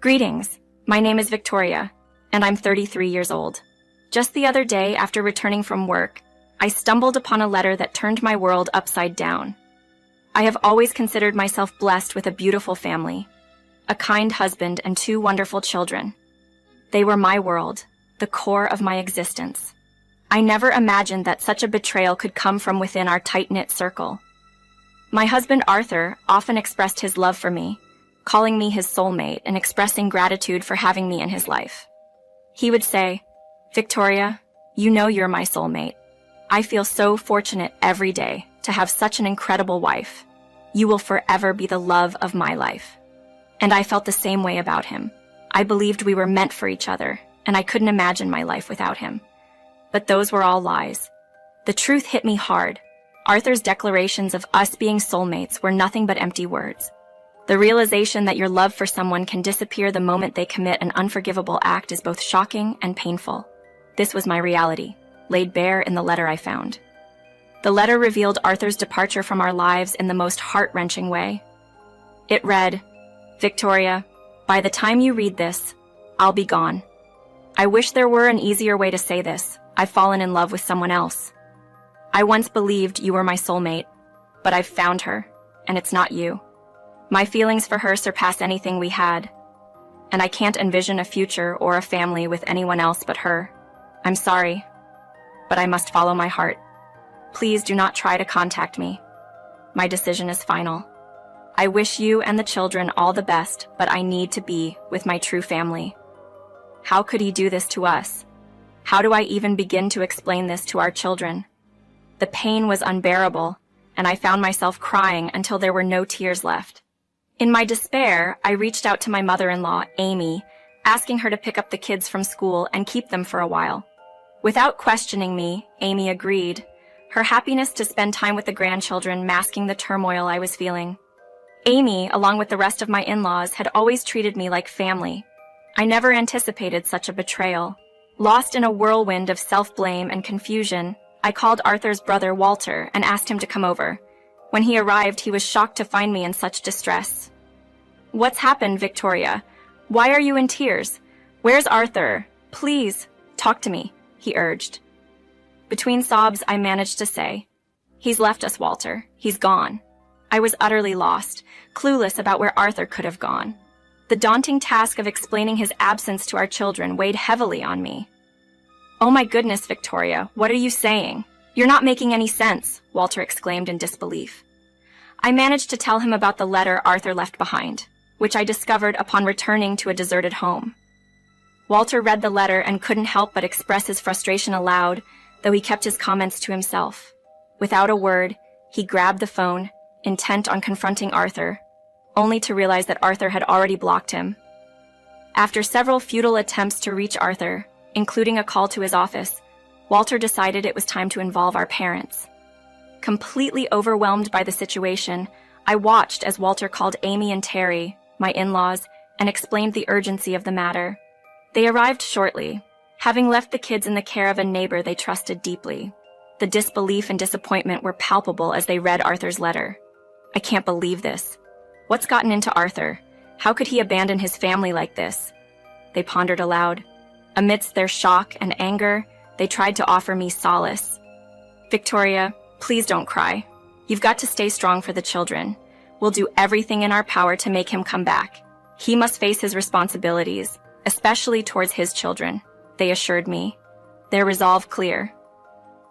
Greetings, my name is Victoria, and I'm 33 years old. Just the other day, after returning from work, I stumbled upon a letter that turned my world upside down. I have always considered myself blessed with a beautiful family, a kind husband, and 2 wonderful children. They were my world, the core of my existence. I never imagined that such a betrayal could come from within our tight-knit circle. My husband Arthur often expressed his love for me, calling me his soulmate and expressing gratitude for having me in his life. He would say, "Victoria, you know you're my soulmate. I feel so fortunate every day to have such an incredible wife. You will forever be the love of my life." And I felt the same way about him. I believed we were meant for each other, and I couldn't imagine my life without him. But those were all lies. The truth hit me hard. Arthur's declarations of us being soulmates were nothing but empty words. The realization that your love for someone can disappear the moment they commit an unforgivable act is both shocking and painful. This was my reality, laid bare in the letter I found. The letter revealed Arthur's departure from our lives in the most heart-wrenching way. It read, "Victoria, by the time you read this, I'll be gone. I wish there were an easier way to say this. I've fallen in love with someone else. I once believed you were my soulmate, but I've found her, and it's not you. My feelings for her surpass anything we had, and I can't envision a future or a family with anyone else but her. I'm sorry, but I must follow my heart. Please do not try to contact me. My decision is final. I wish you and the children all the best, but I need to be with my true family." How could he do this to us? How do I even begin to explain this to our children? The pain was unbearable, and I found myself crying until there were no tears left. In my despair, I reached out to my mother-in-law, Amy, asking her to pick up the kids from school and keep them for a while. Without questioning me, Amy agreed, her happiness to spend time with the grandchildren masking the turmoil I was feeling. Amy, along with the rest of my in-laws, had always treated me like family. I never anticipated such a betrayal. Lost in a whirlwind of self-blame and confusion, I called Arthur's brother Walter and asked him to come over. When he arrived, he was shocked to find me in such distress. "What's happened, Victoria? Why are you in tears? Where's Arthur? Please, talk to me," he urged. Between sobs, I managed to say, "He's left us, Walter. He's gone." I was utterly lost, clueless about where Arthur could have gone. The daunting task of explaining his absence to our children weighed heavily on me. "Oh my goodness, Victoria, what are you saying? You're not making any sense," Walter exclaimed in disbelief. I managed to tell him about the letter Arthur left behind, which I discovered upon returning to a deserted home. Walter read the letter and couldn't help but express his frustration aloud, though he kept his comments to himself. Without a word, he grabbed the phone, intent on confronting Arthur, only to realize that Arthur had already blocked him. After several futile attempts to reach Arthur, including a call to his office, Walter decided it was time to involve our parents. Completely overwhelmed by the situation, I watched as Walter called Amy and Terry, my in-laws, and explained the urgency of the matter. They arrived shortly, having left the kids in the care of a neighbor they trusted deeply. The disbelief and disappointment were palpable as they read Arthur's letter. "I can't believe this. What's gotten into Arthur? How could he abandon his family like this?" They pondered aloud. Amidst their shock and anger, they tried to offer me solace. "Victoria, please don't cry. You've got to stay strong for the children. We'll do everything in our power to make him come back. He must face his responsibilities, especially towards his children," they assured me, their resolve clear.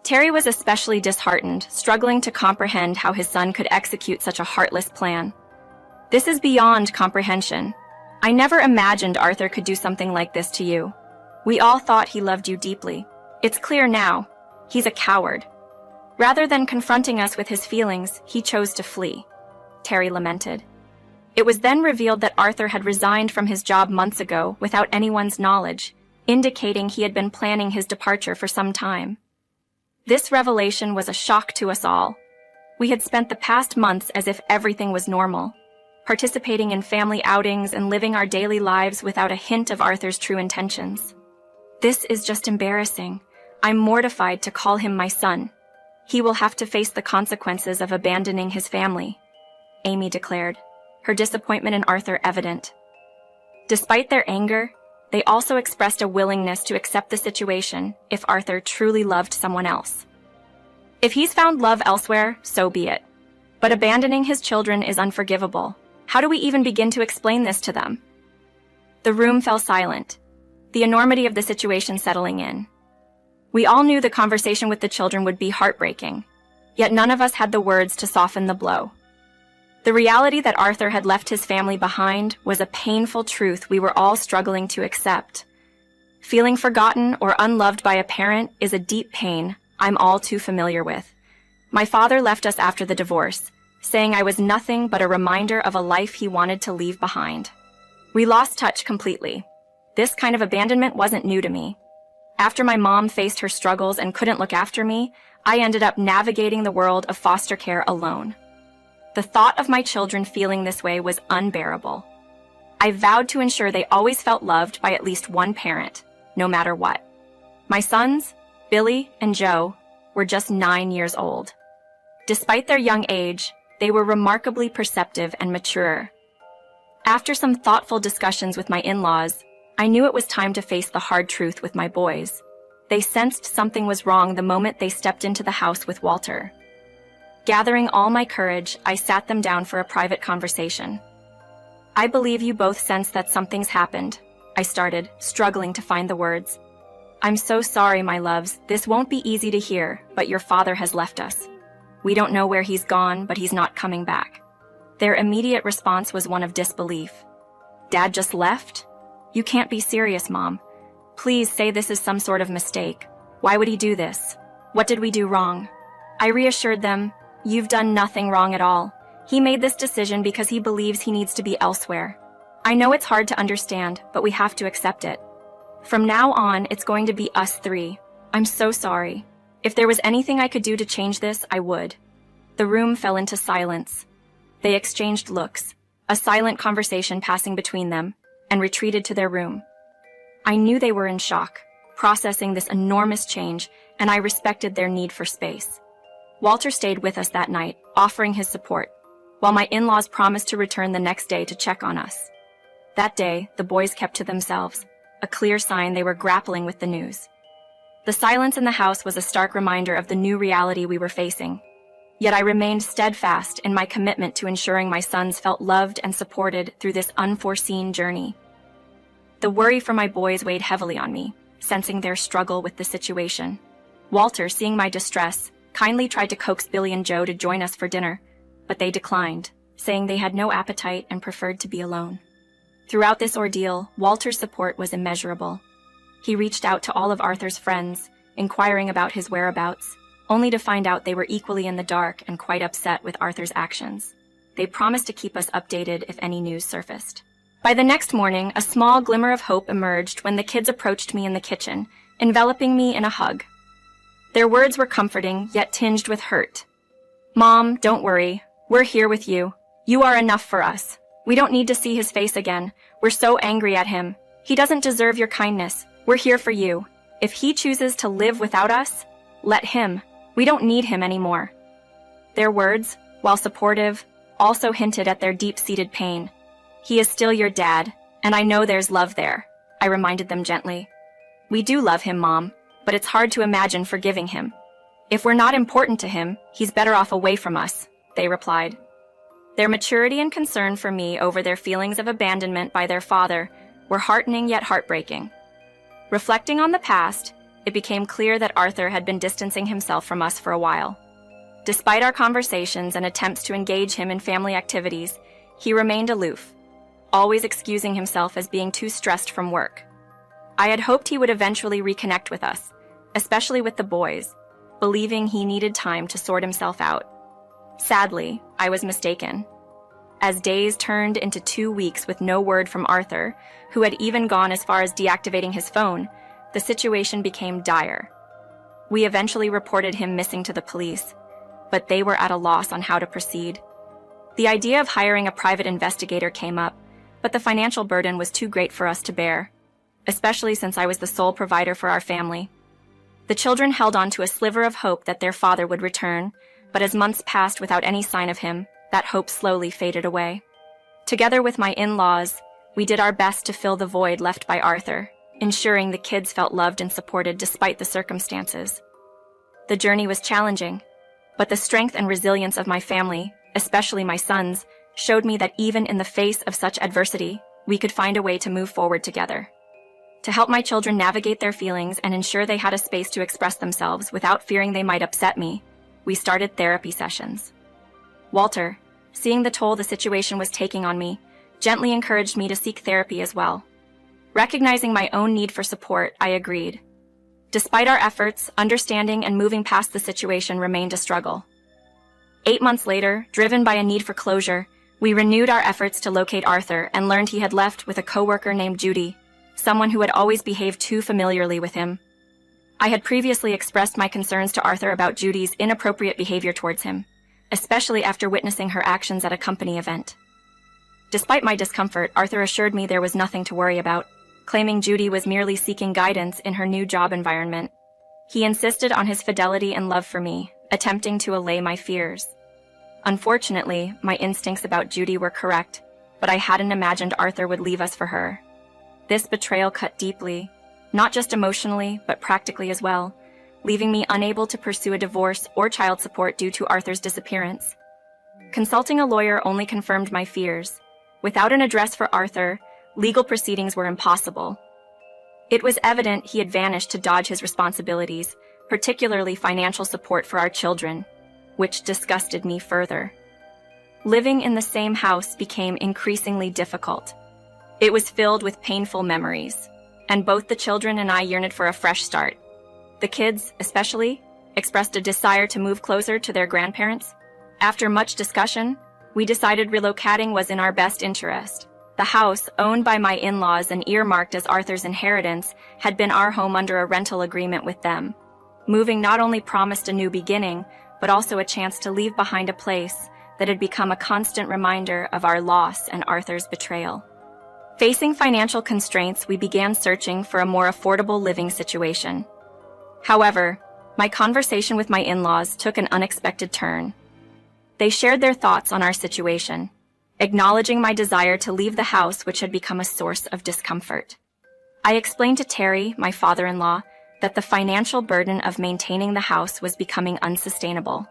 Terry was especially disheartened, struggling to comprehend how his son could execute such a heartless plan. "This is beyond comprehension. I never imagined Arthur could do something like this to you. We all thought he loved you deeply. It's clear now. He's a coward. Rather than confronting us with his feelings, he chose to flee," Terry lamented. It was then revealed that Arthur had resigned from his job months ago without anyone's knowledge, indicating he had been planning his departure for some time. This revelation was a shock to us all. We had spent the past months as if everything was normal, participating in family outings and living our daily lives without a hint of Arthur's true intentions. "This is just embarrassing. I'm mortified to call him my son. He will have to face the consequences of abandoning his family," Amy declared, her disappointment in Arthur evident. Despite their anger, they also expressed a willingness to accept the situation if Arthur truly loved someone else. If he's found love elsewhere, so be it. But abandoning his children is unforgivable. How do we even begin to explain this to them? The room fell silent, the enormity of the situation settling in. We all knew the conversation with the children would be heartbreaking, yet none of us had the words to soften the blow. The reality that Arthur had left his family behind was a painful truth we were all struggling to accept. Feeling forgotten or unloved by a parent is a deep pain I'm all too familiar with. My father left us after the divorce, saying I was nothing but a reminder of a life he wanted to leave behind. We lost touch completely. This kind of abandonment wasn't new to me. After my mom faced her struggles and couldn't look after me, I ended up navigating the world of foster care alone. The thought of my children feeling this way was unbearable. I vowed to ensure they always felt loved by at least one parent, no matter what. My sons, Billy and Joe, were just 9 years old. Despite their young age, they were remarkably perceptive and mature. After some thoughtful discussions with my in-laws, I knew it was time to face the hard truth with my boys. They sensed something was wrong the moment they stepped into the house with Walter. Gathering all my courage, I sat them down for a private conversation. I believe you both sense that something's happened, I started, struggling to find the words. I'm so sorry, my loves. This won't be easy to hear, but your father has left us. We don't know where he's gone, but he's not coming back. Their immediate response was one of disbelief. Dad just left? You can't be serious, Mom. Please say this is some sort of mistake. Why would he do this? What did we do wrong? I reassured them, you've done nothing wrong at all. He made this decision because he believes he needs to be elsewhere. I know it's hard to understand, but we have to accept it. From now on, it's going to be us three. I'm so sorry. If there was anything I could do to change this, I would. The room fell into silence. They exchanged looks, a silent conversation passing between them, and retreated to their room. I knew they were in shock, processing this enormous change, and I respected their need for space. Walter stayed with us that night, offering his support, while my in-laws promised to return the next day to check on us. That day, the boys kept to themselves, a clear sign they were grappling with the news. The silence in the house was a stark reminder of the new reality we were facing. Yet I remained steadfast in my commitment to ensuring my sons felt loved and supported through this unforeseen journey. The worry for my boys weighed heavily on me, sensing their struggle with the situation. Walter, seeing my distress, kindly tried to coax Billy and Joe to join us for dinner, but they declined, saying they had no appetite and preferred to be alone. Throughout this ordeal, Walter's support was immeasurable. He reached out to all of Arthur's friends, inquiring about his whereabouts, only to find out they were equally in the dark and quite upset with Arthur's actions. They promised to keep us updated if any news surfaced. By the next morning, a small glimmer of hope emerged when the kids approached me in the kitchen, enveloping me in a hug. Their words were comforting, yet tinged with hurt. Mom, don't worry. We're here with you. You are enough for us. We don't need to see his face again. We're so angry at him. He doesn't deserve your kindness. We're here for you. If he chooses to live without us, let him. We don't need him anymore. Their words, while supportive, also hinted at their deep-seated pain. He is still your dad, and I know there's love there, I reminded them gently. We do love him, Mom, but it's hard to imagine forgiving him. If we're not important to him, he's better off away from us, they replied. Their maturity and concern for me over their feelings of abandonment by their father were heartening yet heartbreaking. Reflecting on the past, it became clear that Arthur had been distancing himself from us for a while. Despite our conversations and attempts to engage him in family activities, he remained aloof, always excusing himself as being too stressed from work. I had hoped he would eventually reconnect with us, especially with the boys, believing he needed time to sort himself out. Sadly, I was mistaken. As days turned into 2 weeks with no word from Arthur, who had even gone as far as deactivating his phone, the situation became dire. We eventually reported him missing to the police, but they were at a loss on how to proceed. The idea of hiring a private investigator came up, but the financial burden was too great for us to bear, especially since I was the sole provider for our family. The children held on to a sliver of hope that their father would return, but as months passed without any sign of him, that hope slowly faded away. Together with my in-laws, We did our best to fill the void left by Arthur, ensuring the kids felt loved and supported despite the circumstances. The journey was challenging, but the strength and resilience of my family, especially my sons, showed me that even in the face of such adversity, we could find a way to move forward together. To help my children navigate their feelings and ensure they had a space to express themselves without fearing they might upset me, we started therapy sessions. Walter, seeing the toll the situation was taking on me, gently encouraged me to seek therapy as well. Recognizing my own need for support, I agreed. Despite our efforts, understanding and moving past the situation remained a struggle. 8 months later, driven by a need for closure, we renewed our efforts to locate Arthur and learned he had left with a coworker named Judy, someone who had always behaved too familiarly with him. I had previously expressed my concerns to Arthur about Judy's inappropriate behavior towards him, especially after witnessing her actions at a company event. Despite my discomfort, Arthur assured me there was nothing to worry about, claiming Judy was merely seeking guidance in her new job environment. He insisted on his fidelity and love for me, attempting to allay my fears. Unfortunately, my instincts about Judy were correct, but I hadn't imagined Arthur would leave us for her. This betrayal cut deeply, not just emotionally, but practically as well, leaving me unable to pursue a divorce or child support due to Arthur's disappearance. Consulting a lawyer only confirmed my fears. Without an address for Arthur, legal proceedings were impossible. It was evident he had vanished to dodge his responsibilities, particularly financial support for our children, which disgusted me further. Living in the same house became increasingly difficult. It was filled with painful memories, and both the children and I yearned for a fresh start. The kids, especially, expressed a desire to move closer to their grandparents. After much discussion, we decided relocating was in our best interest. The house, owned by my in-laws and earmarked as Arthur's inheritance, had been our home under a rental agreement with them. Moving not only promised a new beginning, but also a chance to leave behind a place that had become a constant reminder of our loss and Arthur's betrayal. Facing financial constraints, we began searching for a more affordable living situation. However, my conversation with my in-laws took an unexpected turn. They shared their thoughts on our situation, acknowledging my desire to leave the house, which had become a source of discomfort. I explained to Terry, my father-in-law, that the financial burden of maintaining the house was becoming unsustainable,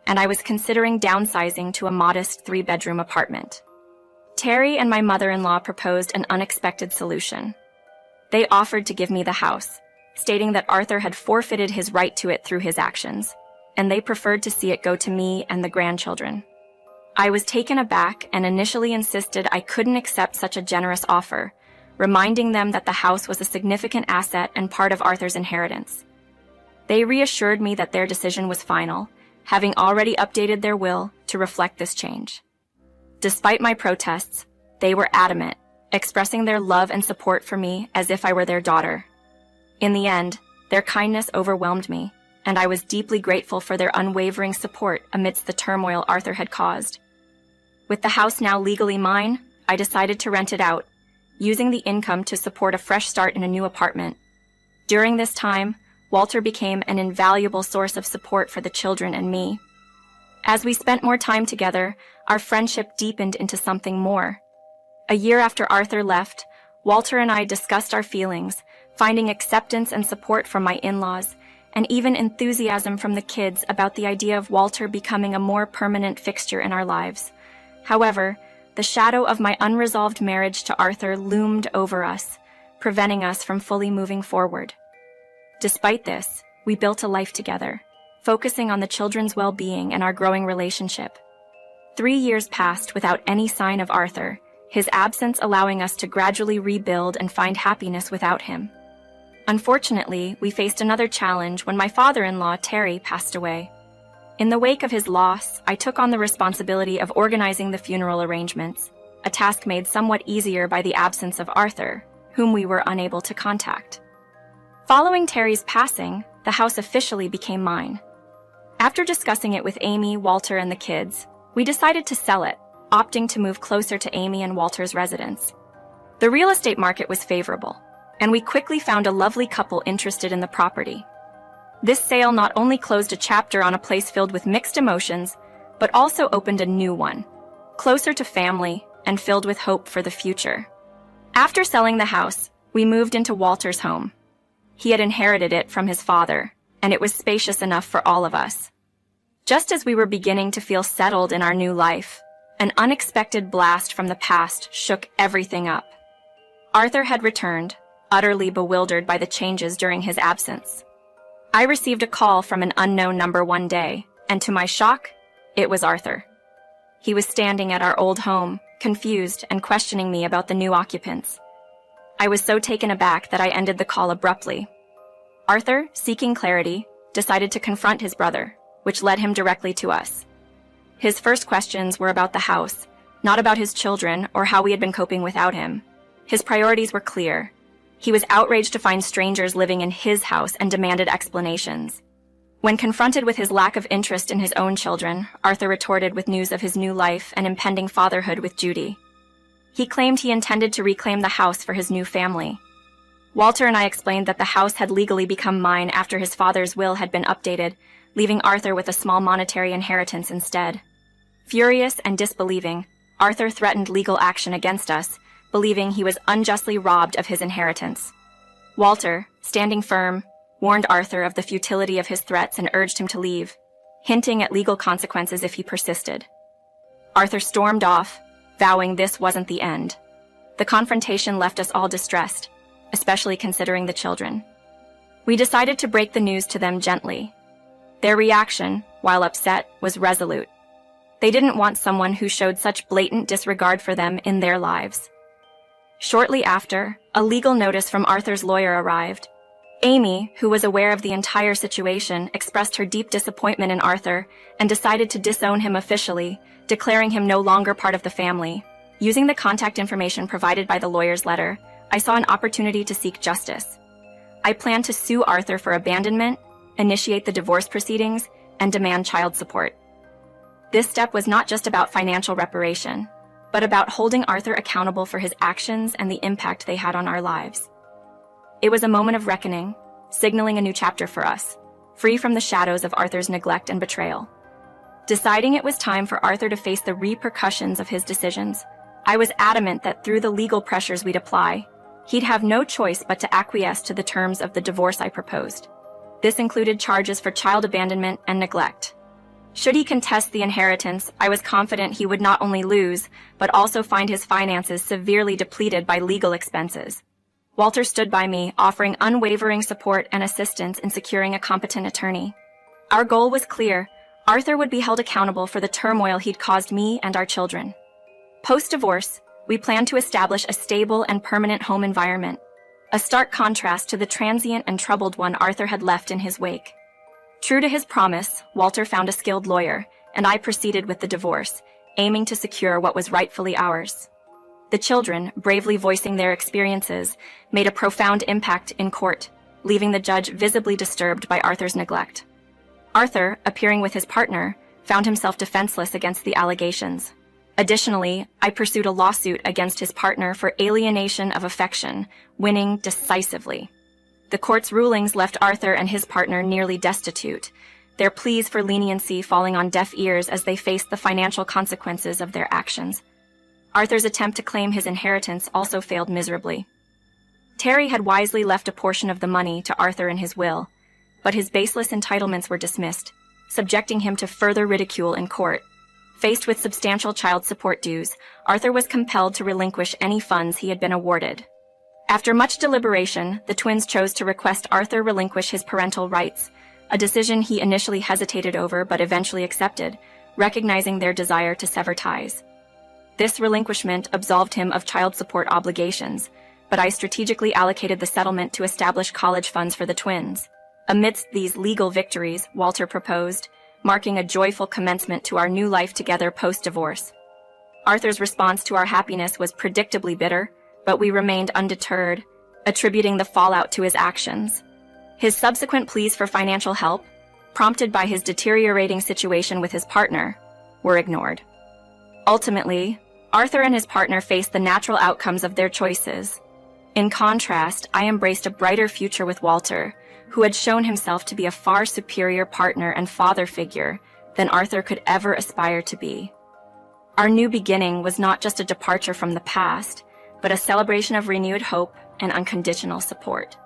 and I was considering downsizing to a modest 3-bedroom apartment. Terry and my mother-in-law proposed an unexpected solution. They offered to give me the house, stating that Arthur had forfeited his right to it through his actions, and they preferred to see it go to me and the grandchildren. I was taken aback and initially insisted I couldn't accept such a generous offer, reminding them that the house was a significant asset and part of Arthur's inheritance. They reassured me that their decision was final, having already updated their will to reflect this change. Despite my protests, they were adamant, expressing their love and support for me as if I were their daughter. In the end, their kindness overwhelmed me, and I was deeply grateful for their unwavering support amidst the turmoil Arthur had caused. With the house now legally mine, I decided to rent it out, using the income to support a fresh start in a new apartment. During this time, Walter became an invaluable source of support for the children and me. As we spent more time together, our friendship deepened into something more. A year after Arthur left, Walter and I discussed our feelings, finding acceptance and support from my in-laws, and even enthusiasm from the kids about the idea of Walter becoming a more permanent fixture in our lives. However, the shadow of my unresolved marriage to Arthur loomed over us, preventing us from fully moving forward. Despite this, we built a life together, focusing on the children's well-being and our growing relationship. 3 years passed without any sign of Arthur, his absence allowing us to gradually rebuild and find happiness without him. Unfortunately, we faced another challenge when my father-in-law, Terry, passed away. In the wake of his loss, I took on the responsibility of organizing the funeral arrangements, a task made somewhat easier by the absence of Arthur, whom we were unable to contact. Following Terry's passing, the house officially became mine. After discussing it with Amy, Walter, and the kids, we decided to sell it, opting to move closer to Amy and Walter's residence. The real estate market was favorable, and we quickly found a lovely couple interested in the property. This sale not only closed a chapter on a place filled with mixed emotions, but also opened a new one, closer to family and filled with hope for the future. After selling the house, we moved into Walter's home. He had inherited it from his father, and it was spacious enough for all of us. Just as we were beginning to feel settled in our new life, an unexpected blast from the past shook everything up. Arthur had returned, utterly bewildered by the changes during his absence. I received a call from an unknown number one day, and to my shock, it was Arthur. He was standing at our old home, confused and questioning me about the new occupants. I was so taken aback that I ended the call abruptly. Arthur, seeking clarity, decided to confront his brother, which led him directly to us. His first questions were about the house, not about his children or how we had been coping without him. His priorities were clear. He was outraged to find strangers living in his house and demanded explanations. When confronted with his lack of interest in his own children, Arthur retorted with news of his new life and impending fatherhood with Judy. He claimed he intended to reclaim the house for his new family. Walter and I explained that the house had legally become mine after his father's will had been updated, leaving Arthur with a small monetary inheritance instead. Furious and disbelieving, Arthur threatened legal action against us, believing he was unjustly robbed of his inheritance. Walter, standing firm, warned Arthur of the futility of his threats and urged him to leave, hinting at legal consequences if he persisted. Arthur stormed off, vowing this wasn't the end. The confrontation left us all distressed, especially considering the children. We decided to break the news to them gently. Their reaction, while upset, was resolute. They didn't want someone who showed such blatant disregard for them in their lives. Shortly after, a legal notice from Arthur's lawyer arrived. Amy, who was aware of the entire situation, expressed her deep disappointment in Arthur and decided to disown him officially, declaring him no longer part of the family. Using the contact information provided by the lawyer's letter, I saw an opportunity to seek justice. I planned to sue Arthur for abandonment, initiate the divorce proceedings, and demand child support. This step was not just about financial reparation, but about holding Arthur accountable for his actions and the impact they had on our lives. It was a moment of reckoning, signaling a new chapter for us, free from the shadows of Arthur's neglect and betrayal. Deciding it was time for Arthur to face the repercussions of his decisions, I was adamant that through the legal pressures we'd apply, he'd have no choice but to acquiesce to the terms of the divorce I proposed. This included charges for child abandonment and neglect. Should he contest the inheritance, I was confident he would not only lose, but also find his finances severely depleted by legal expenses. Walter stood by me, offering unwavering support and assistance in securing a competent attorney. Our goal was clear. Arthur would be held accountable for the turmoil he'd caused me and our children. Post-divorce, we planned to establish a stable and permanent home environment, a stark contrast to the transient and troubled one Arthur had left in his wake. True to his promise, Walter found a skilled lawyer, and I proceeded with the divorce, aiming to secure what was rightfully ours. The children, bravely voicing their experiences, made a profound impact in court, leaving the judge visibly disturbed by Arthur's neglect. Arthur, appearing with his partner, found himself defenseless against the allegations. Additionally, I pursued a lawsuit against his partner for alienation of affection, winning decisively. The court's rulings left Arthur and his partner nearly destitute, their pleas for leniency falling on deaf ears as they faced the financial consequences of their actions. Arthur's attempt to claim his inheritance also failed miserably. Terry had wisely left a portion of the money to Arthur in his will, but his baseless entitlements were dismissed, subjecting him to further ridicule in court. Faced with substantial child support dues, Arthur was compelled to relinquish any funds he had been awarded. After much deliberation, the twins chose to request Arthur relinquish his parental rights, a decision he initially hesitated over but eventually accepted, recognizing their desire to sever ties. This relinquishment absolved him of child support obligations, but I strategically allocated the settlement to establish college funds for the twins. Amidst these legal victories, Walter proposed, marking a joyful commencement to our new life together post-divorce. Arthur's response to our happiness was predictably bitter, but we remained undeterred, attributing the fallout to his actions. His subsequent pleas for financial help, prompted by his deteriorating situation with his partner, were ignored. Ultimately, Arthur and his partner faced the natural outcomes of their choices. In contrast, I embraced a brighter future with Walter, who had shown himself to be a far superior partner and father figure than Arthur could ever aspire to be. Our new beginning was not just a departure from the past, but a celebration of renewed hope and unconditional support.